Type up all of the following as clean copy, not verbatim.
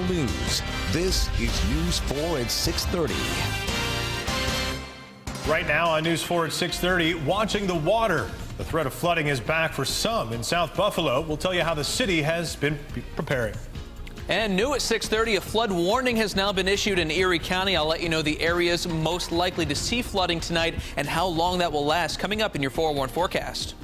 News. This is News 4 at 6:30. Right now on News 4 at 6:30, watching the water. The threat of flooding is back for some in South Buffalo. We'll tell you how the city has been preparing. And new at 6:30, a flood warning has now been issued in Erie County. I'll let you know the areas most likely to see flooding tonight and how long that will last coming up in your 411 forecast.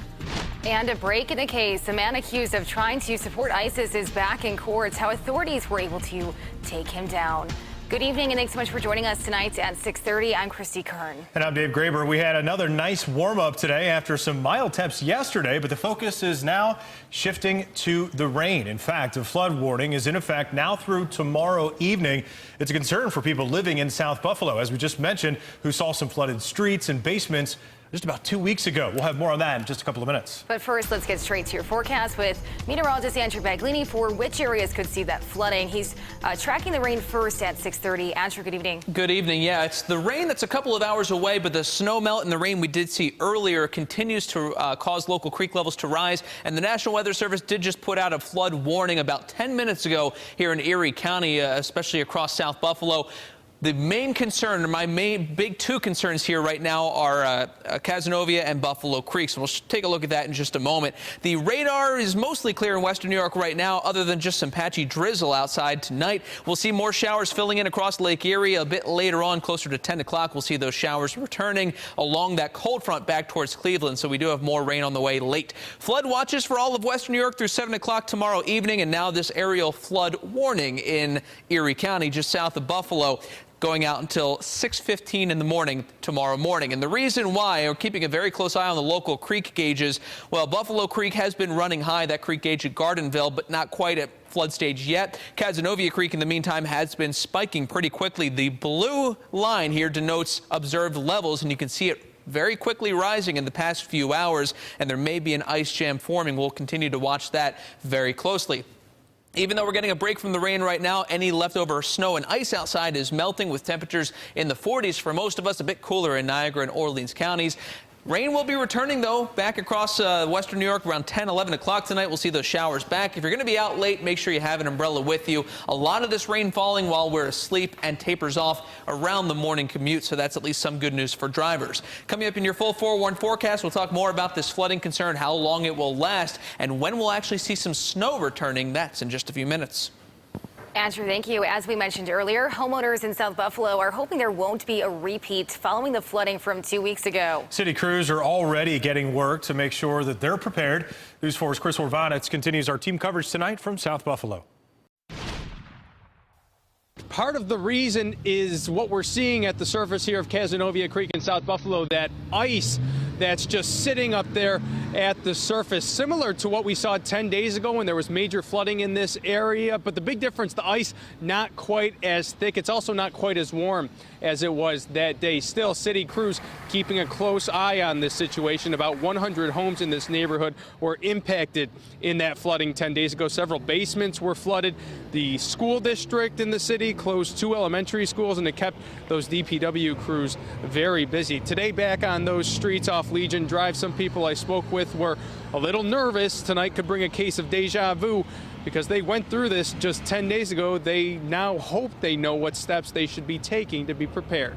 And a break in the case. A man accused of trying to support ISIS is back in court. How authorities were able to take him down. Good evening and thanks so much for joining us tonight at 6:30. I'm Christy Kern. And I'm Dave Graber. We had another nice warm-up today after some mild temps yesterday, but the focus is now shifting to the rain. In fact, a flood warning is in effect now through tomorrow evening. It's a concern for people living in South Buffalo, as we just mentioned, who saw some flooded streets and basements just about 2 weeks ago. We'll have more on that in just a couple of minutes. But first, let's get straight to your forecast with meteorologist Andrew Baglini for which areas could see that flooding. He's tracking the rain first at 6:30. Andrew, good evening. Good evening. Yeah, it's the rain that's a couple of hours away, but the snow melt and the rain we did see earlier continues to cause local creek levels to rise. And the National Weather Service did just put out a flood warning about 10 minutes ago here in Erie County, especially across South Buffalo. The main concern, or my main big two concerns here right now are Cazenovia and Buffalo Creek. So we'll take a look at that in just a moment. The radar is mostly clear in western New York right now, other than just some patchy drizzle outside tonight. We'll see more showers filling in across Lake Erie a bit later on, closer to 10 o'clock. We'll see those showers returning along that cold front back towards Cleveland. So we do have more rain on the way late. Flood watches for all of western New York through 7 o'clock tomorrow evening. And now this aerial flood warning in Erie County, just south of Buffalo, going out until 6:15 in the morning tomorrow morning. And the reason why we're keeping a very close eye on the local creek gauges, well, Buffalo Creek has been running high, that creek gauge at Gardenville, but not quite at flood stage yet. Cazenovia Creek, in the meantime, has been spiking pretty quickly. The blue line here denotes observed levels, and you can see it very quickly rising in the past few hours, and there may be an ice jam forming. We'll continue to watch that very closely. Even though we're getting a break from the rain right now, any leftover snow and ice outside is melting with temperatures in the 40s for most of us, a bit cooler in Niagara and Orleans counties. Rain will be returning, though, back across western New York around 10, 11 o'clock tonight. We'll see those showers back. If you're going to be out late, make sure you have an umbrella with you. A lot of this rain falling while we're asleep and tapers off around the morning commute, so that's at least some good news for drivers. Coming up in your full 411 forecast, we'll talk more about this flooding concern, how long it will last, and when we'll actually see some snow returning. That's in just a few minutes. Andrew, thank you. As we mentioned earlier, homeowners in South Buffalo are hoping there won't be a repeat following the flooding from 2 weeks ago. City crews are already getting work to make sure that they're prepared. News 4's Chris Orvanitz continues our team coverage tonight from South Buffalo. Part of the reason is what we're seeing at the surface here of Cazenovia Creek in South Buffalo, that ice that's just sitting up there at the surface, similar to what we saw 10 days ago when there was major flooding in this area. But the big difference, the ice not quite as thick. It's also not quite as warm as it was that day. Still, city crews keeping a close eye on this situation. About 100 homes in this neighborhood were impacted in that flooding 10 days ago. Several basements were flooded. The school district in the city closed 2 elementary schools, and it kept those DPW crews very busy. Today, back on those streets off Legion Drive, some people I spoke with were a little nervous. Tonight could bring a case of deja vu because they went through this just 10 days ago. They now hope they know what steps they should be taking to be prepared.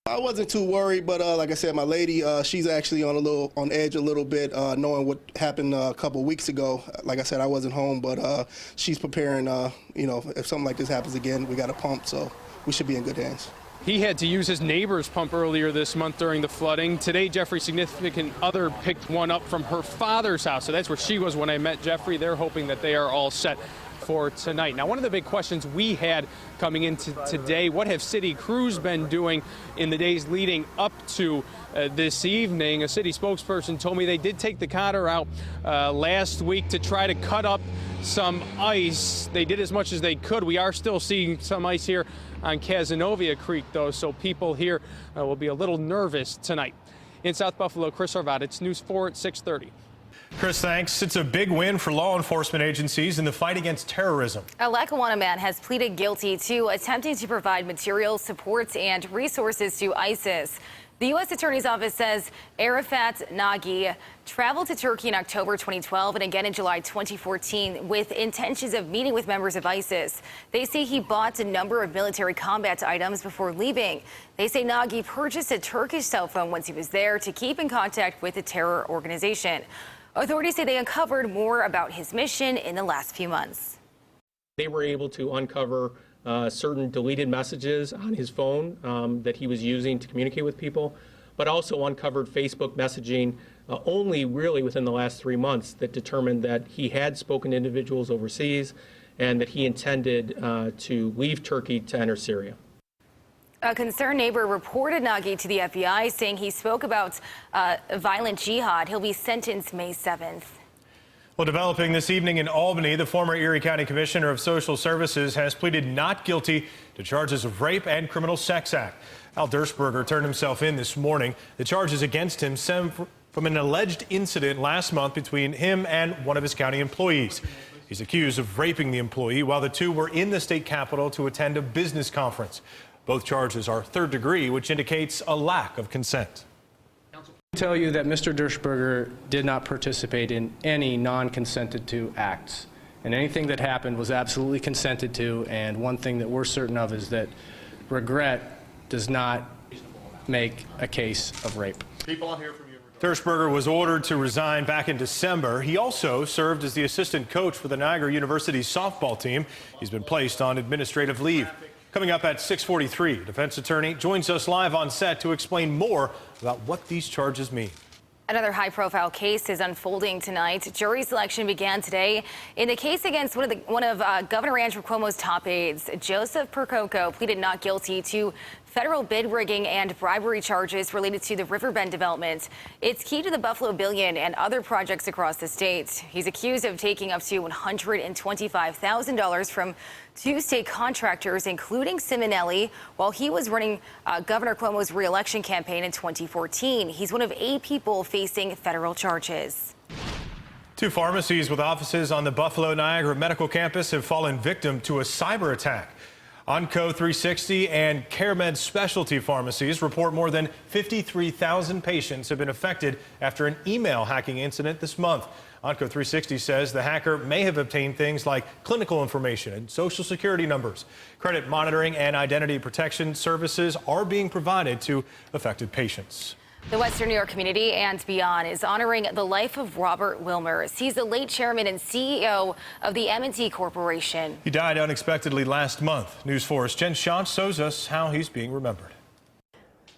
I wasn't too worried, but like I said, my lady, she's actually on edge a little bit, knowing what happened a couple of weeks ago. Like I said, I wasn't home, but she's preparing. If something like this happens again, we got a pump, so we should be in good hands. He had to use his neighbor's pump earlier this month during the flooding. Today, Jeffrey's significant other picked one up from her father's house. So that's where she was when I met Jeffrey. They're hoping that they are all set for tonight. Now, one of the big questions we had coming into today, what have city crews been doing in the days leading up to this evening? A city spokesperson told me they did take the cotter out last week to try to cut up some ice. They did as much as they could. We are still seeing some ice here on Cazenovia Creek, though, so people here will be a little nervous tonight. In South Buffalo, Chris Orvanitz, News 4 at 6:30. Chris, thanks. It's a big win for law enforcement agencies in the fight against terrorism. A Lackawanna man has pleaded guilty to attempting to provide materials, supports, and resources to ISIS. The U.S. Attorney's Office says Arafat Nagi traveled to Turkey in October 2012 and again in July 2014 with intentions of meeting with members of ISIS. They say he bought a number of military combat items before leaving. They say Nagi purchased a Turkish cell phone once he was there to keep in contact with the terror organization. Authorities say they uncovered more about his mission in the last few months. They were able to uncover certain deleted messages on his phone that he was using to communicate with people, but also uncovered Facebook messaging only really within the last 3 months that determined that he had spoken to individuals overseas and that he intended to leave Turkey to enter Syria. A concerned neighbor reported Nagi to the FBI, saying he spoke about violent jihad. He'll be sentenced May 7th. Well, developing this evening in Albany, the former Erie County Commissioner of Social Services has pleaded not guilty to charges of rape and criminal sex act. Al Dershberger turned himself in this morning. The charges against him stem from an alleged incident last month between him and one of his county employees. He's accused of raping the employee while the two were in the state capitol to attend a business conference. Both charges are third degree, which indicates a lack of consent. Tell you that Mr. Dershberger did not participate in any non-consented to acts, and anything that happened was absolutely consented to. And one thing that we're certain of is that regret does not make a case of rape. Dershberger was ordered to resign back in December. He also served as the assistant coach for the Niagara University softball team. He's been placed on administrative leave. Coming up at 6:43, defense attorney joins us live on set to explain more about what these charges mean. Another high-profile case is unfolding tonight. Jury selection began today in the case against one of Governor Andrew Cuomo's top aides. Joseph Percoco pleaded not guilty to federal bid rigging and bribery charges related to the Riverbend development. It's key to the Buffalo Billion and other projects across the state. He's accused of taking up to $125,000 from two state contractors, including Simonelli, while he was running Governor Cuomo's re-election campaign in 2014. He's one of 8 people facing federal charges. 2 pharmacies with offices on the Buffalo Niagara Medical Campus have fallen victim to a cyber attack. Onco 360 and CareMed specialty pharmacies report more than 53,000 patients have been affected after an email hacking incident this month. Onco 360 says the hacker may have obtained things like clinical information and social security numbers. Credit monitoring and identity protection services are being provided to affected patients. The Western New York community and beyond is honoring the life of Robert Wilmers. He's the late chairman and CEO of the M&T Corporation. He died unexpectedly last month. News 4's Jen Schantz shows us how he's being remembered.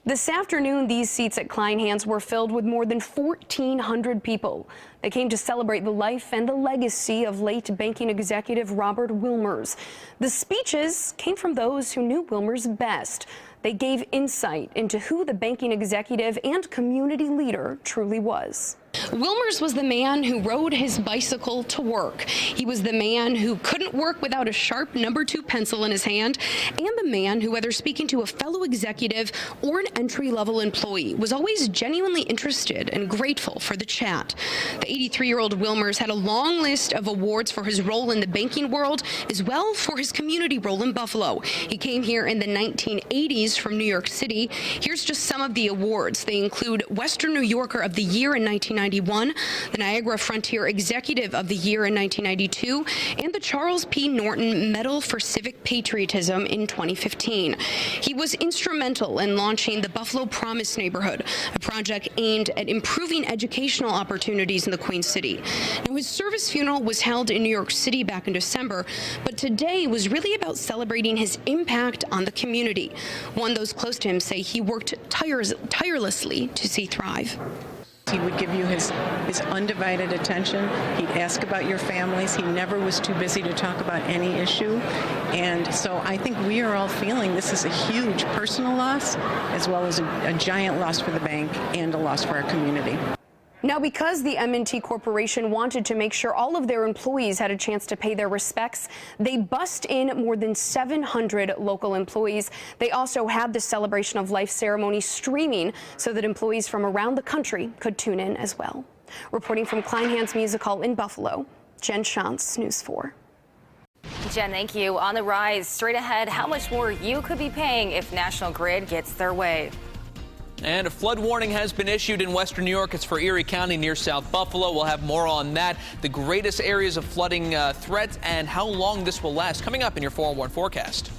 This afternoon, these seats at Kleinhans were filled with more than 1,400 people. They came to celebrate the life and the legacy of late banking executive Robert Wilmers. The speeches came from those who knew Wilmers best. They gave insight into who the banking executive and community leader truly was. Wilmers was the man who rode his bicycle to work. He was the man who couldn't work without a sharp number 2 pencil in his hand, and the man who, whether speaking to a fellow executive or an entry-level employee, was always genuinely interested and grateful for the chat. The 83-year-old Wilmers had a long list of awards for his role in the banking world, as well for his community role in Buffalo. He came here in the 1980s from New York City. Here's just some of the awards. They include Western New Yorker of the Year in 1991, the Niagara Frontier Executive of the Year in 1992, and the Charles P. Norton Medal for Civic Patriotism in 2015. He was instrumental in launching the Buffalo Promise neighborhood, a project aimed at improving educational opportunities in the Queen City. Now, his service funeral was held in New York City back in December, but today was really about celebrating his impact on the community. One those close to him say he worked tirelessly to see thrive. He would give you his undivided attention. He'd ask about your families. He never was too busy to talk about any issue. And so I think we are all feeling this is a huge personal loss, as well as a giant loss for the bank and a loss for our community. Now, because the M&T Corporation wanted to make sure all of their employees had a chance to pay their respects, they bussed in more than 700 local employees. They also had the celebration of life ceremony streaming so that employees from around the country could tune in as well. Reporting from Kleinhans Music Hall in Buffalo, Jen Schantz, News 4. Jen, thank you. On the rise, straight ahead, how much more you could be paying if National Grid gets their way. And a flood warning has been issued in western New York. It's for Erie County near South Buffalo. We'll have more on that, the greatest areas of flooding threats, and how long this will last, coming up in your 411 forecast.